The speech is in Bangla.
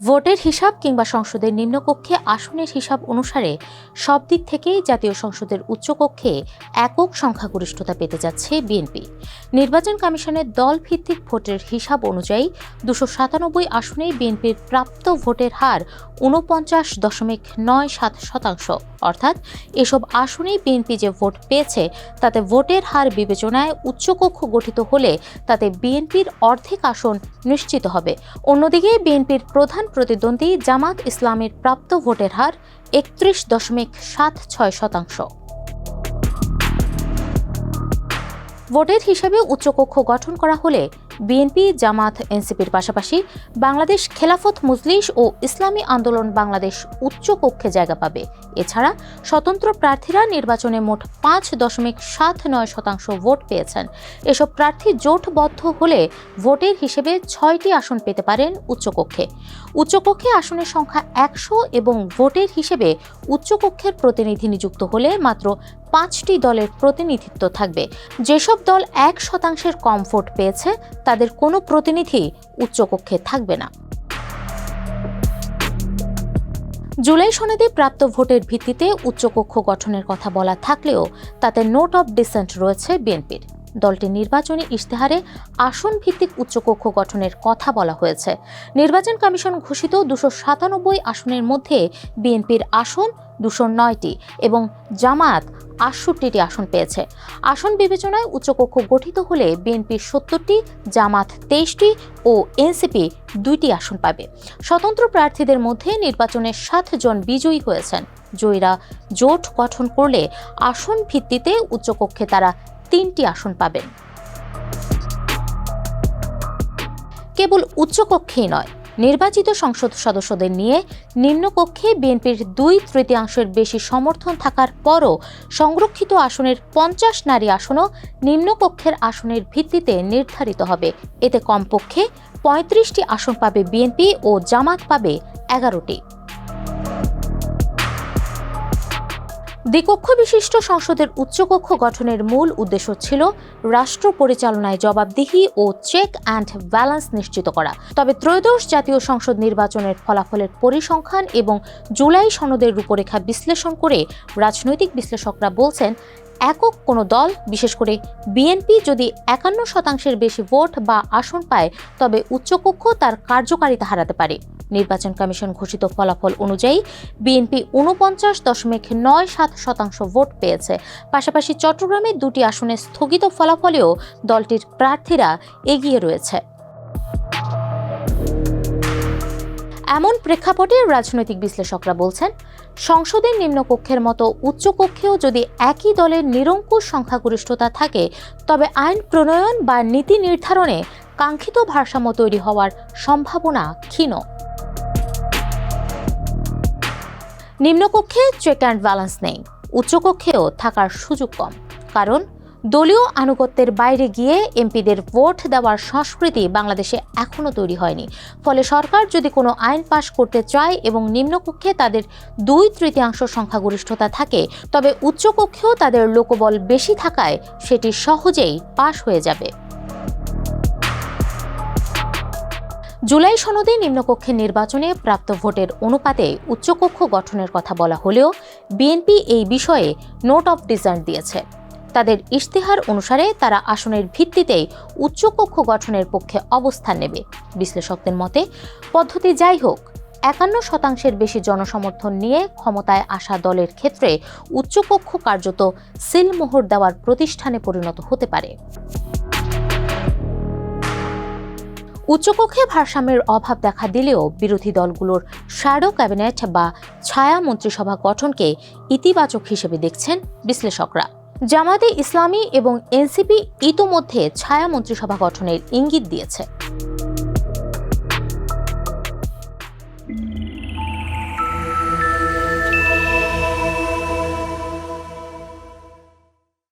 ভোটের হিসাব কিংবা সংসদের নিম্নকক্ষে আসনের হিসাব অনুসারে সব দিক থেকেই জাতীয় সংসদের উচ্চকক্ষে একক সংখ্যাগরিষ্ঠতা পেতে যাচ্ছে বিএনপি। নির্বাচন কমিশনের দলভিত্তিক ভোটের হিসাব অনুযায়ী 297 আসনেই বিএনপির প্রাপ্ত ভোটের হার 49.97%। অর্থাৎ এসব আসনেই বিএনপি যে ভোট পেয়েছে তাতে ভোটের হার বিবেচনায় উচ্চকক্ষ গঠিত হলে তাতে বিএনপির অর্ধেক আসন নিশ্চিত হবে। অন্যদিকে বিএনপির প্রধান প্রতিদ্বন্দ্বী জামাত ইসলামের প্রাপ্ত ভোটের হার 31.76%। ভোটের হিসাবে উচ্চকক্ষ গঠন করা হলে বিএনপি, জামাত, এনসিপির পাশাপাশি বাংলাদেশ খেলাফত মজলিস ও ইসলামী আন্দোলন বাংলাদেশ উচ্চকক্ষে জায়গা পাবে। এছাড়া স্বতন্ত্র প্রার্থীরা নির্বাচনে মোট 5.79% ভোট পেয়েছেন। এসব প্রার্থী জোটবদ্ধ হলে ভোটের হিসেবে 6টি আসন পেতে পারেন উচ্চকক্ষে। উচ্চকক্ষে আসনের সংখ্যা 100 এবং ভোটের হিসেবে উচ্চকক্ষের প্রতিনিধি নিযুক্ত হলে মাত্র 5টি দলের প্রতিনিধিত্ব থাকবে। যেসব দল 1% কম ভোট পেয়েছে তাদের কোনো প্রতিনিধি উচ্চকক্ষে থাকবে না। জুলাই সনদে প্রাপ্ত ভোটের ভিত্তিতে উচ্চকক্ষ গঠনের কথা বলা থাকলেও তাতে নোট অব ডিসেন্ট রয়েছে বিএনপির। দলটির নির্বাচনী ইশতেহারে আসন ভিত্তিক উচ্চকক্ষ গঠনের কথা বলা হয়েছে। নির্বাচন কমিশন ঘোষিত 297 আসনের মধ্যে বিএনপির আসন 209টি এবং জামায়াত 68টি আসন পেয়েছে। আসন বিবেচনায় উচ্চকক্ষ গঠিত হলে বিএনপি 70টি, জামাত 23টি ও এনসিপি 2টি আসন পাবে। স্বতন্ত্র প্রার্থীদের মধ্যে নির্বাচনে 7 জন বিজয়ী হয়েছেন। জয়ীরা জোট গঠন করলে আসন ভিত্তিতে উচ্চকক্ষে তারা 3টি আসন পাবেন। কেবল উচ্চকক্ষেই নয়, নির্বাচিত সংসদ সদস্যদের নিয়ে নিম্নকক্ষে বিএনপির 2/3 বেশি সমর্থন থাকার পরও সংরক্ষিত আসনের 50 নারী আসনও নিম্নকক্ষের আসনের ভিত্তিতে নির্ধারিত হবে। এতে কমপক্ষে 35টি আসন পাবে বিএনপি ও জামাত পাবে 11টি। দ্বিকক্ষ বিশিষ্ট সংসদের উচ্চকক্ষ গঠনের মূল উদ্দেশ্য ছিল রাষ্ট্র পরিচালনায় জবাবদিহি ও চেক অ্যান্ড ব্যালেন্স নিশ্চিত করা। তবে ত্রয়োদশ জাতীয় সংসদ নির্বাচনের ফলাফলের পরিসংখ্যান এবং জুলাই সনদের রূপরেখা বিশ্লেষণ করে রাজনৈতিক বিশ্লেষকরা বলছেন, একক কোনো দল, বিশেষ করে বিএনপি যদি 51% বেশি ভোট বা আসন পায় তবে উচ্চকক্ষ তার কার্যকারিতা হারাতে পারে। নির্বাচন কমিশন ঘোষিত ফলাফল অনুযায়ী বিএনপি 49.97% ভোট পেয়েছে। পাশাপাশি চট্টগ্রামে 2টি আসনে স্থগিত ফলাফলেও দলটির প্রার্থীরা এগিয়ে রয়েছে। এমন প্রেক্ষাপটে রাজনৈতিক বিশ্লেষকরা বলছেন, সংসদের নিম্নকক্ষের মতো উচ্চকক্ষেও যদি একই দলের নিরঙ্কুশ সংখ্যাগরিষ্ঠতা থাকে তবে আইন প্রণয়ন বা নীতি নির্ধারণে কাঙ্ক্ষিত ভারসাম্য তৈরি হওয়ার সম্ভাবনা ক্ষীণ। নিম্নকক্ষে চেক অ্যান্ড ব্যালেন্স নেই, উচ্চকক্ষেও থাকার সুযোগ কম। কারণ দলীয় আনুগত্যের বাইরে গিয়ে এমপিদের ভোট দেওয়ার সংস্কৃতি বাংলাদেশে এখনো তৈরি হয়নি। ফলে সরকার যদি কোনো আইন পাশ করতে চায় এবং নিম্নকক্ষে তাদের 2/3 সংখ্যাগরিষ্ঠতা থাকে তবে উচ্চকক্ষেও তাদের লোকবল বেশি থাকায় সেটি সহজেই পাশ হয়ে যাবে। জুলাই সনদে নিম্নকক্ষের নির্বাচনে প্রাপ্ত ভোটের অনুপাতে উচ্চকক্ষ গঠনের কথা বলা হলেও বিএনপি এই বিষয়ে নোট অব ডিসেন্ট দিয়েছে। তাদের ইশতেহার অনুসারে তারা আসনের ভিত্তিতেই উচ্চকক্ষ গঠনের পক্ষে অবস্থান নেবে। বিশ্লেষকদের মতে পদ্ধতি যাই হোক, 51% বেশি জনসমর্থন নিয়ে ক্ষমতায় আসা দলের ক্ষেত্রে উচ্চকক্ষ কার্যত সিলমোহর দেওয়ার প্রতিষ্ঠানে পরিণত হতে পারে। উচ্চকক্ষে ভারসাম্যের অভাব দেখা দিলেও বিরোধী দলগুলোর শ্যাডো ক্যাবিনেট বা ছায়া মন্ত্রিসভা গঠনকে ইতিবাচক হিসেবে দেখছেন বিশ্লেষকরা। জামায়াতে ইসলামী এবং এনসিপি ইতোমধ্যে ছায়া মন্ত্রিসভা গঠনের ইঙ্গিত দিয়েছে।